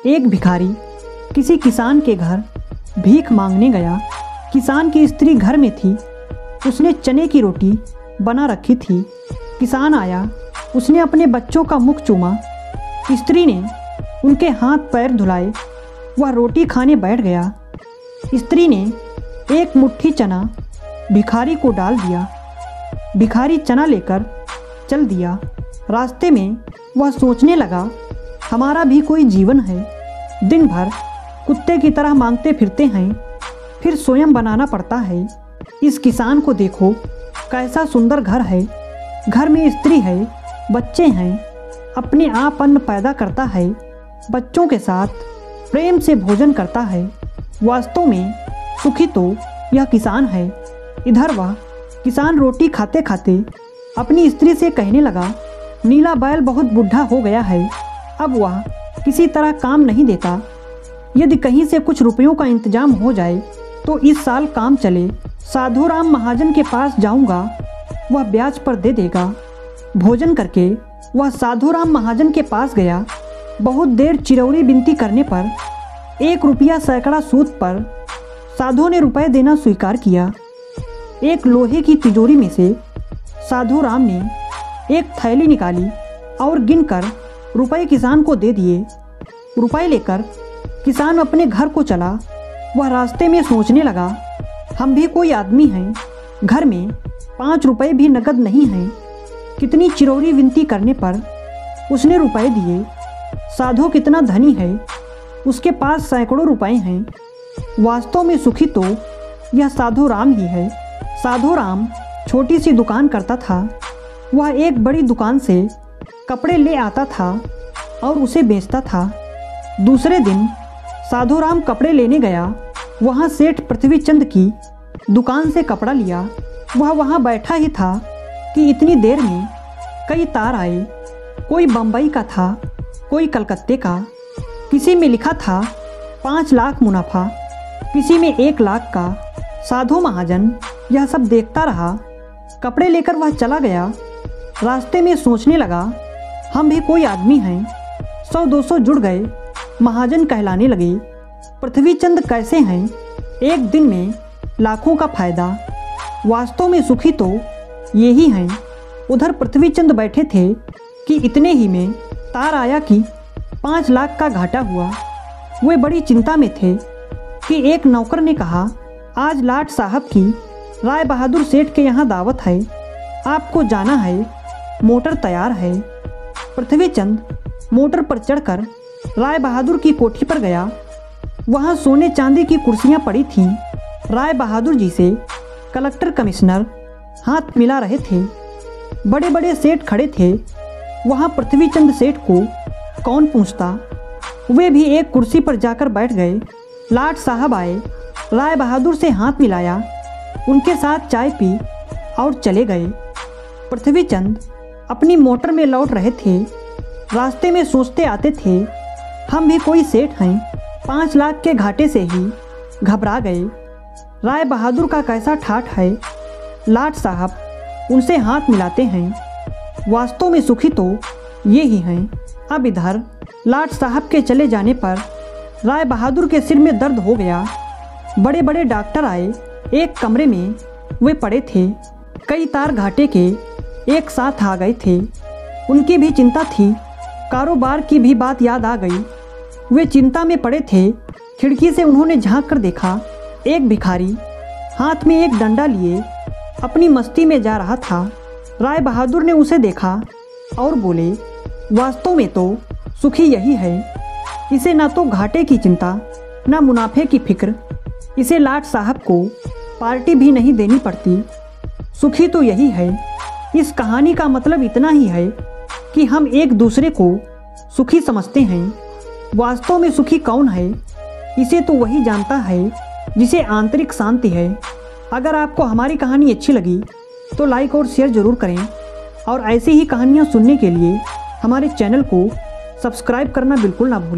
एक भिखारी किसी किसान के घर भीख मांगने गया। किसान की स्त्री घर में थी, उसने चने की रोटी बना रखी थी। किसान आया, उसने अपने बच्चों का मुख चूमा। स्त्री ने उनके हाथ पैर धुलाए, वह रोटी खाने बैठ गया। स्त्री ने एक मुट्ठी चना भिखारी को डाल दिया। भिखारी चना लेकर चल दिया। रास्ते में वह सोचने लगा, हमारा भी कोई जीवन है। दिन भर कुत्ते की तरह मांगते फिरते हैं, फिर स्वयं बनाना पड़ता है। इस किसान को देखो, कैसा सुंदर घर है। घर में स्त्री है, बच्चे हैं, अपने आप अन्न पैदा करता है, बच्चों के साथ प्रेम से भोजन करता है। वास्तव में सुखी तो यह किसान है। इधर वह किसान रोटी खाते खाते अपनी स्त्री से कहने लगा, नीला बैल बहुत बूढ़ा हो गया है, अब वह किसी तरह काम नहीं देता। यदि कहीं से कुछ रुपयों का इंतजाम हो जाए तो इस साल काम चले। साधु राम महाजन के पास जाऊंगा, वह ब्याज पर दे देगा। भोजन करके वह साधु राम महाजन के पास गया। बहुत देर चिरौरी विनती करने पर 1 रुपया सैकड़ा सूद पर साधु ने रुपए देना स्वीकार किया। एक लोहे की तिजोरी में से साधु राम ने एक थैली निकाली और गिनकर रुपए किसान को दे दिए। रुपए लेकर किसान अपने घर को चला। वह रास्ते में सोचने लगा, हम भी कोई आदमी हैं, घर में 5 रुपए भी नकद नहीं हैं। कितनी चिरौरी विनती करने पर उसने रुपए दिए। साधु कितना धनी है, उसके पास सैकड़ों रुपए हैं। वास्तव में सुखी तो यह साधु राम ही है। साधु राम छोटी सी दुकान करता था। वह एक बड़ी दुकान से कपड़े ले आता था और उसे बेचता था। दूसरे दिन साधु राम कपड़े लेने गया। वहाँ सेठ पृथ्वीचंद की दुकान से कपड़ा लिया। वह वहाँ बैठा ही था कि इतनी देर में कई तार आए। कोई बम्बई का था, कोई कलकत्ते का। किसी में लिखा था 5 लाख मुनाफा, किसी में 1 लाख का। साधु महाजन यह सब देखता रहा। कपड़े लेकर वह चला गया। रास्ते में सोचने लगा, हम भी कोई आदमी हैं। 100-200 जुड़ गए, महाजन कहलाने लगे। पृथ्वीचंद कैसे हैं, एक दिन में लाखों का फायदा। वास्तव में सुखी तो ये ही हैं। उधर पृथ्वीचंद बैठे थे कि इतने ही में तार आया कि 5 लाख का घाटा हुआ। वे बड़ी चिंता में थे कि एक नौकर ने कहा, आज लाट साहब की राय बहादुर सेठ के यहाँ दावत है, आपको जाना है, मोटर तैयार है। पृथ्वीचंद मोटर पर चढ़कर राय बहादुर की कोठी पर गया। वहाँ सोने चांदी की कुर्सियाँ पड़ी थीं। राय बहादुर जी से कलेक्टर कमिश्नर हाथ मिला रहे थे। बड़े बड़े सेठ खड़े थे। वहाँ पृथ्वीचंद सेठ को कौन पूछता। वे भी एक कुर्सी पर जाकर बैठ गए। लाट साहब आए, राय बहादुर से हाथ मिलाया, उनके साथ चाय पी और चले गए। पृथ्वीचंद अपनी मोटर में लौट रहे थे। रास्ते में सोचते आते थे, हम भी कोई सेठ हैं, 5 लाख के घाटे से ही घबरा गए। राय बहादुर का कैसा ठाठ है। लाट साहब उनसे हाथ मिलाते हैं। वास्तव में सुखी तो ये ही हैं। अब इधर लाट साहब के चले जाने पर राय बहादुर के सिर में दर्द हो गया। बड़े बड़े डॉक्टर आए। एक कमरे में वे पड़े थे। कई तार घाटे के एक साथ आ गए थे। उनकी भी चिंता थी। कारोबार की भी बात याद आ गई। वे चिंता में पड़े थे। खिड़की से उन्होंने झांक कर देखा, एक भिखारी हाथ में एक डंडा लिए अपनी मस्ती में जा रहा था। राय बहादुर ने उसे देखा और बोले, वास्तव में तो सुखी यही है। इसे ना तो घाटे की चिंता, ना मुनाफे की फिक्र। इसे लाट साहब को पार्टी भी नहीं देनी पड़ती। सुखी तो यही है। इस कहानी का मतलब इतना ही है कि हम एक दूसरे को सुखी समझते हैं। वास्तव में सुखी कौन है, इसे तो वही जानता है जिसे आंतरिक शांति है। अगर आपको हमारी कहानी अच्छी लगी तो लाइक और शेयर ज़रूर करें और ऐसी ही कहानियाँ सुनने के लिए हमारे चैनल को सब्सक्राइब करना बिल्कुल ना भूलें।